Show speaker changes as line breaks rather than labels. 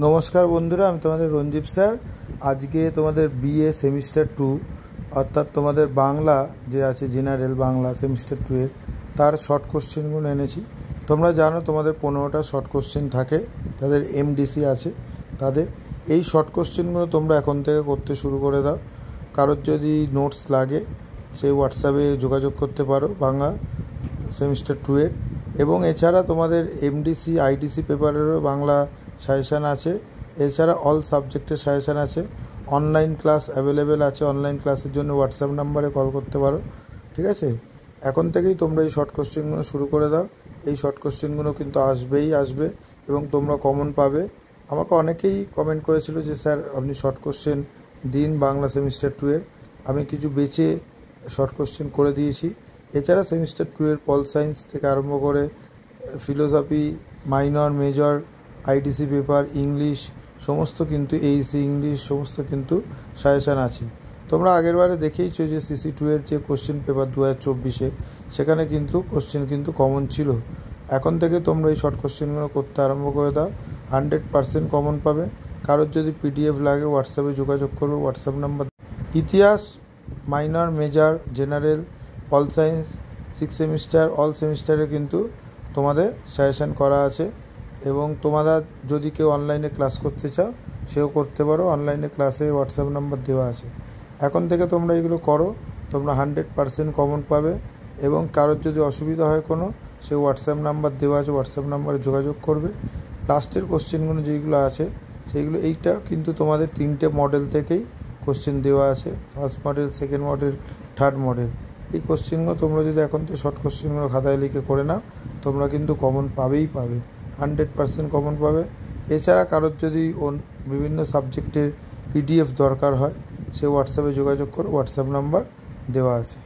নমস্কার বন্ধুরা, আমি তোমাদের রঞ্জীব স্যার। আজকে তোমাদের বিএ সেমিস্টার 2 অর্থাৎ তোমাদের বাংলা যে আছে জেনারেল বাংলা সেমিস্টার 2 এর তার শর্ট কোশ্চেনগুলো এনেছি। তোমরা জানো তোমাদের 15টা শর্ট কোশ্চেন থাকে, তাদের এমডিসি আছে। তাদের এই শর্ট কোশ্চেনগুলো তোমরা এখন থেকে করতে শুরু করে দাও। কারোর যদি নোটস লাগে সেই হোয়াটসঅ্যাপে যোগাযোগ করতে পারো বাংলা সেমিস্টার 2 এর। এবং এছাড়া তোমাদের এমডিসি আইডিসি পেপারেরও বাংলা সাজেশান আছে। এছাড়া অল সাবজেক্টের সাজেশান আছে। অনলাইন ক্লাস অ্যাভেলেবেল আছে। অনলাইন ক্লাসের জন্য হোয়াটসঅ্যাপ নাম্বারে কল করতে পারো, ঠিক আছে? এখন থেকেই তোমরা এই শর্ট কোশ্চেনগুলো শুরু করে দাও। এই শর্ট কোশ্চেনগুলো কিন্তু আসবে এবং তোমরা কমন পাবে। আমাকে অনেকেই কমেন্ট করেছিল যে স্যার আপনি শর্ট কোশ্চেন দিন বাংলা সেমিস্টার 2 এর। আমি কিছু বেছে শর্ট কোশ্চেন করে দিয়েছি। এছাড়া সেমিস্টার 2 এর পল সায়েন্স থেকে আরম্ভ করে philosophy, minor, major, IDC paper, English সমস্ত কিন্তু এইসি ইংলিশ সমস্ত কিন্তু সাজেশান আছে। তোমরা আগেরবারে দেখেইছো যে সিসি 2 এর যে কোশ্চেন পেপার 2024-এ সেখানে কিন্তু কোশ্চেন কিন্তু কমন ছিল। এখন থেকে তোমরা এই শর্ট কোশ্চেনগুলো করতে আরম্ভ করে দাও, 100% কমন পাবে। কারোর যদি পিডিএফ লাগে হোয়াটসঅ্যাপে যোগাযোগ করবে, হোয়াটসঅ্যাপ নাম্বার। ইতিহাস, minor, major, general, pol science 6 semester all সেমিস্টারে কিন্তু তোমাদের সাজেশান করা আছে। এবং তোমরা যদি কেউ অনলাইনে ক্লাস করতে চাও সেও করতে পারো। অনলাইনে ক্লাসে হোয়াটসঅ্যাপ নাম্বার দেওয়া আছে। এখন থেকে তোমরা এগুলো করো, তোমরা 100% কমন পাবে। এবং কারোর যদি অসুবিধা হয় কোনো, সে হোয়াটসঅ্যাপ নাম্বার দেওয়া আছে, হোয়াটসঅ্যাপ নাম্বারে যোগাযোগ করবে। লাস্টের কোশ্চেনগুলো যেগুলো আছে সেইগুলো এইটা কিন্তু তোমাদের 3টে মডেল থেকেই কোশ্চেন দেওয়া আছে, first model, second model, third model. এই কোশ্চেনগুলো তোমরা যদি এখন থেকে শর্ট কোশ্চেনগুলো খাতায় লিখে করে নাও, তোমরা কিন্তু কমন পাবেই পাবে, 100% কমন পাবে। এছাড়া কারোর যদি বিভিন্ন সাবজেক্টের পিডিএফ দরকার হয় সে হোয়াটসঅ্যাপে যোগাযোগ করো, হোয়াটসঅ্যাপ নাম্বার দেওয়া আছে।